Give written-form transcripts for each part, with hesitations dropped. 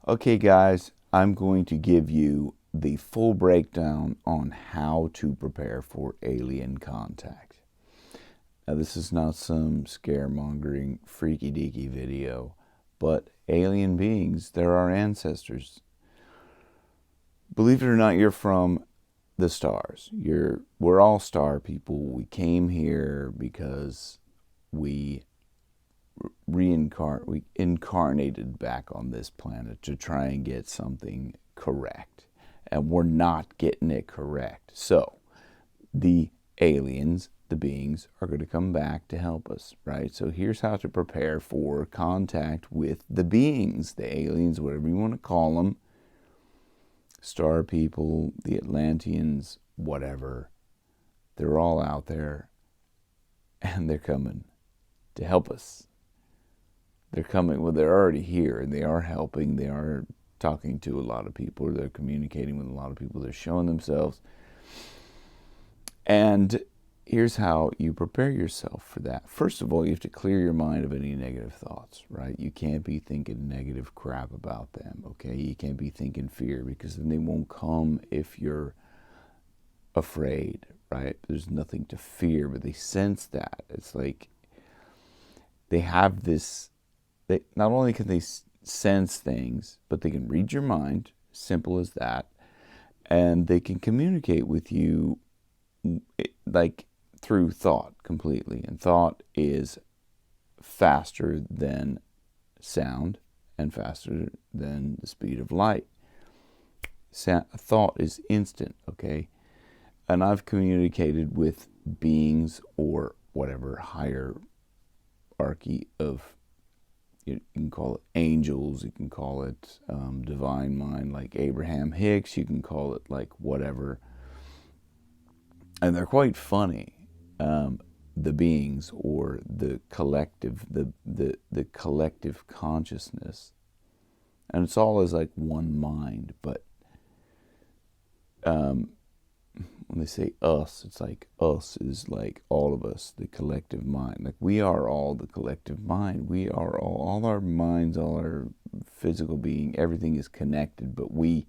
Okay, guys, I'm going to give you the full breakdown on how to prepare for alien contact. Now, this is not some scaremongering, freaky deaky video, but alien beings, they're our ancestors. Believe it or not, you're from the stars. We're all star people. We came here because we we incarnated back on this planet to try and get something correct, and we're not getting it correct. So the aliens, the beings, are going to come back to help us, right? So here's how to prepare for contact with the beings, the aliens, whatever you want to call them, star people, the Atlanteans, whatever. They're all out there, and they're coming to help us. They're coming, well, they're already here, and they are helping. They are talking to a lot of people, or they're communicating with a lot of people. They're showing themselves. And here's how you prepare yourself for that. First of all, you have to clear your mind of any negative thoughts, right? You can't be thinking negative crap about them, okay? You can't be thinking fear, because then they won't come if you're afraid, right? There's nothing to fear, but they sense that. It's like they have this, they not only can they sense things, but they can read your mind, simple as that, and they can communicate with you like through thought completely. And thought is faster than sound and faster than the speed of light. Thought is instant, okay? And I've communicated with beings or whatever hierarchy of, you can call it angels, you can call it divine mind like Abraham Hicks, you can call it like whatever. And they're quite funny, the beings, or the collective, the collective consciousness. And it's all as like one mind, but when they say us, it's like us is like all of us, the collective mind. Like we are all the collective mind. We are all our minds, all our physical being, everything is connected, but we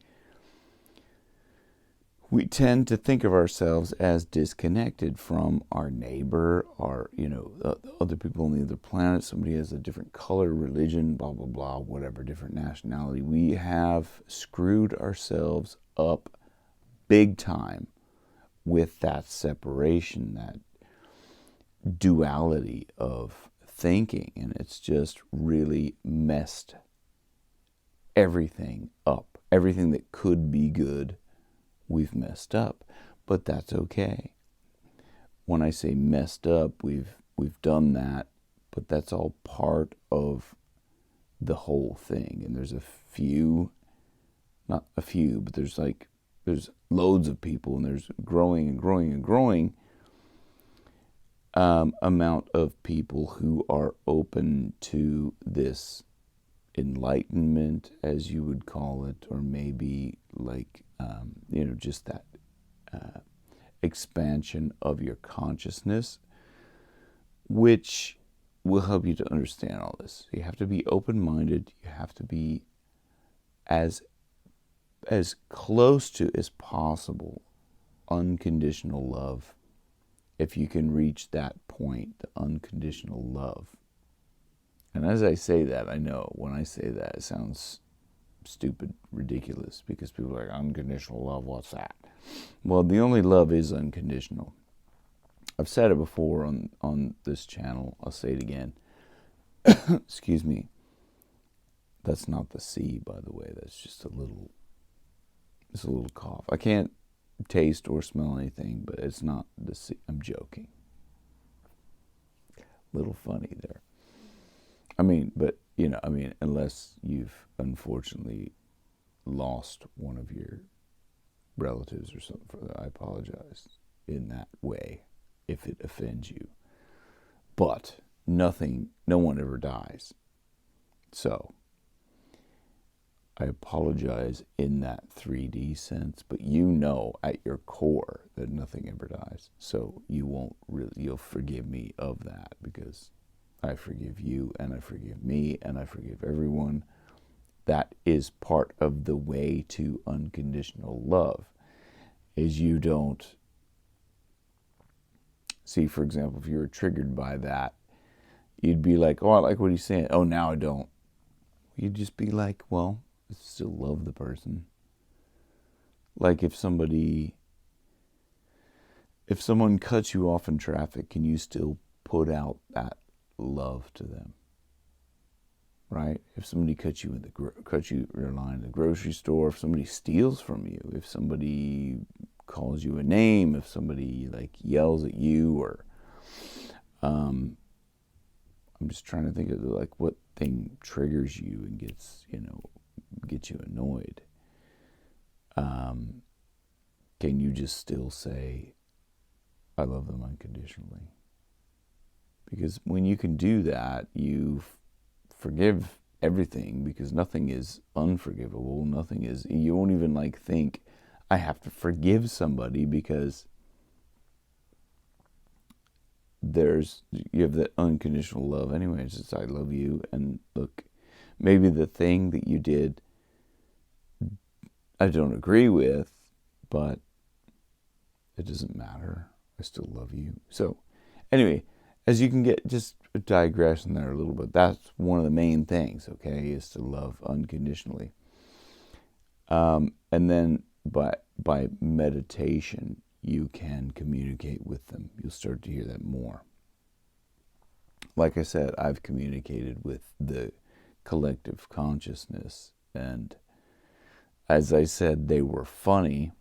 tend to think of ourselves as disconnected from our neighbor, our, other people on the other planet. Somebody has a different color, religion, blah, blah, blah, whatever, different nationality. We have screwed ourselves up big time with that separation, that duality of thinking. And it's just really messed everything up. Everything that could be good, we've messed up, but that's okay. When I say messed up, we've done that, but that's all part of the whole thing. And there's a few, not a few, but there's loads of people, and there's growing and growing and growing amount of people who are open to this enlightenment, as you would call it, or maybe like just that expansion of your consciousness, which will help you to understand all this. You have to be open-minded. You have to be as close to as possible unconditional love. If you can reach that point, the unconditional love. And as I say that, I know when I say that, it sounds stupid, ridiculous, because people are like, unconditional love, what's that? Well, the only love is unconditional. I've said it before on this channel. I'll say it again. Excuse me. That's not the C, by the way. That's just a little cough. I can't taste or smell anything, but it's not the C. I'm joking. Little funny there. But unless you've unfortunately lost one of your relatives or something, I apologize in that way if it offends you. But no one ever dies. So I apologize in that 3D sense, but at your core that nothing ever dies. So you'll forgive me of that, because I forgive you, and I forgive me, and I forgive everyone. that is part of the way to unconditional love, is you don't see, for example, if you were triggered by that, you'd be like, oh, I like what he's saying. Oh, now I don't. You'd just be like, well, I still love the person. Like if someone cuts you off in traffic, can you still put out that love to them? Right? If somebody cuts you your line in the grocery store, if somebody steals from you, if somebody calls you a name, if somebody like yells at you, or I'm just trying to think of like what thing triggers you and gets you annoyed. Can you just still say, I love them unconditionally? Because when you can do that, you forgive everything, because nothing is unforgivable. Nothing is, you won't even like think, I have to forgive somebody, because you have that unconditional love anyway. It's just, I love you, and look, maybe the thing that you did I don't agree with, but it doesn't matter. I still love you. So anyway, as you can get, just digressing there a little bit, that's one of the main things, okay, is to love unconditionally. And then by meditation, you can communicate with them. You'll start to hear that more. Like I said, I've communicated with the collective consciousness, and as I said, they were funny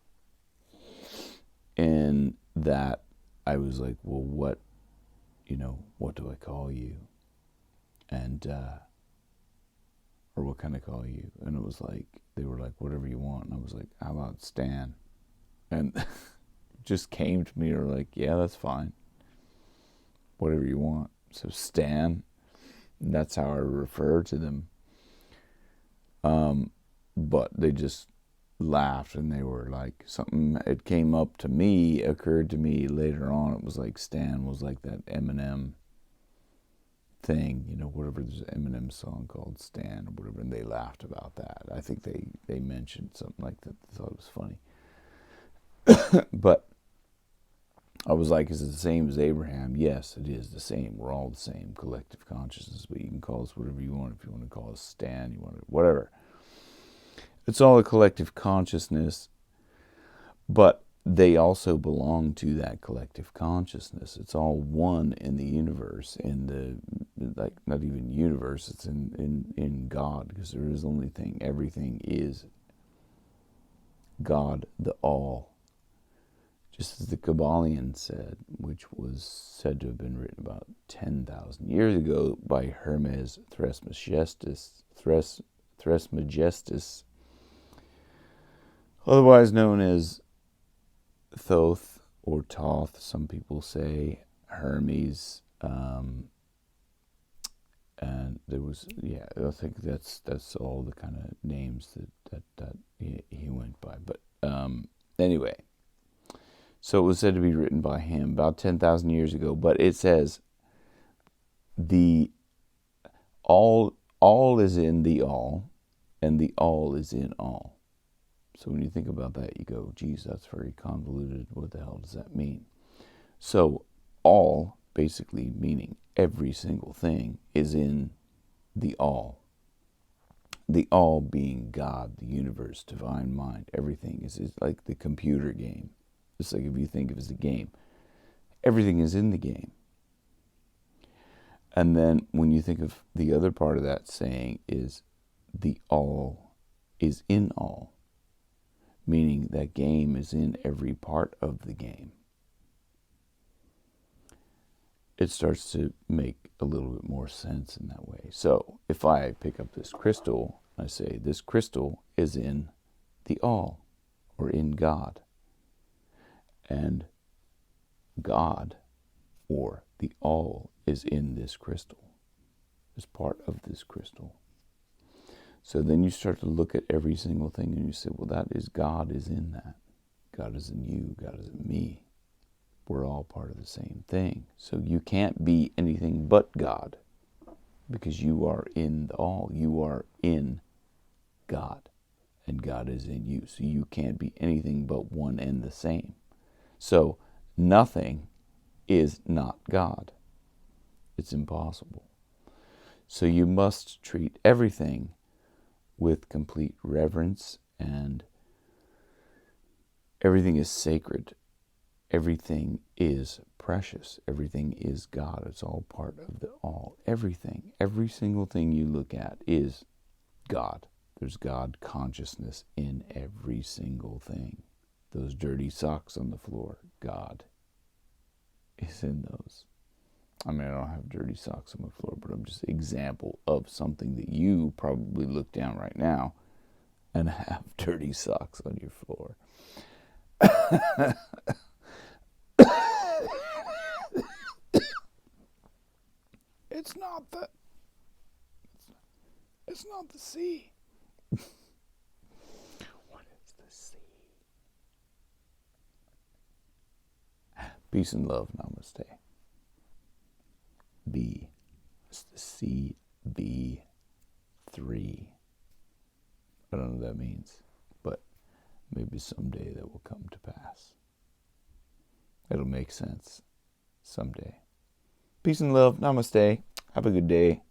in that I was like, well, what do I call you? And, or what can I call you? And it was like, they were like, whatever you want. And I was like, how about Stan? And it just came to me, or like, yeah, that's fine. Whatever you want. So Stan, that's how I refer to them. But they just laughed, and they were like, something, it occurred to me later on. It was like Stan was like that Eminem thing, whatever, there's an Eminem song called Stan or whatever, and they laughed about that. I think they mentioned something like that. They thought it was funny. But I was like, is it the same as Abraham? Yes, it is the same. We're all the same collective consciousness, but you can call us whatever you want. If you want to call us Stan, you want to, whatever. It's all a collective consciousness, but they also belong to that collective consciousness. It's all one in the universe, like not even universe, it's in God, because there is only thing. Everything is God, the all. Just as the Kabbalion said, which was said to have been written about 10,000 years ago by Hermes Trismegistus, otherwise known as Thoth or Thoth, some people say, Hermes, and there was, I think that's all the kind of names that he went by. But anyway, so it was said to be written by him about 10,000 years ago. But it says the all is in the all, and the all is in all. So when you think about that, you go, geez, that's very convoluted. What the hell does that mean? So all, basically meaning every single thing, is in the all. The all being God, the universe, divine mind. Everything is like the computer game. It's like if you think of it as a game. Everything is in the game. And then when you think of the other part of that saying is the all is in all, meaning that game is in every part of the game. It starts to make a little bit more sense in that way. So if I pick up this crystal, I say this crystal is in the all, or in God. And God, or the all, is in this crystal, is part of this crystal. So then you start to look at every single thing and you say, well, that is, God is in that. God is in you. God is in me. We're all part of the same thing. So you can't be anything but God, because you are in the all. You are in God, and God is in you. So you can't be anything but one and the same. So nothing is not God. It's impossible. So you must treat everything with complete reverence, and everything is sacred. Everything is precious. Everything is God. It's all part of the all. Everything, every single thing you look at is God. There's God consciousness in every single thing. Those dirty socks on the floor, God is in those. I mean, I don't have dirty socks on the floor, but I'm just an example of something that you probably look down right now and have dirty socks on your floor. It's not the sea. What is the sea? Peace and love. Namaste. B. It's the CB3. I don't know what that means, but maybe someday that will come to pass. It'll make sense someday. Peace and love. Namaste. Have a good day.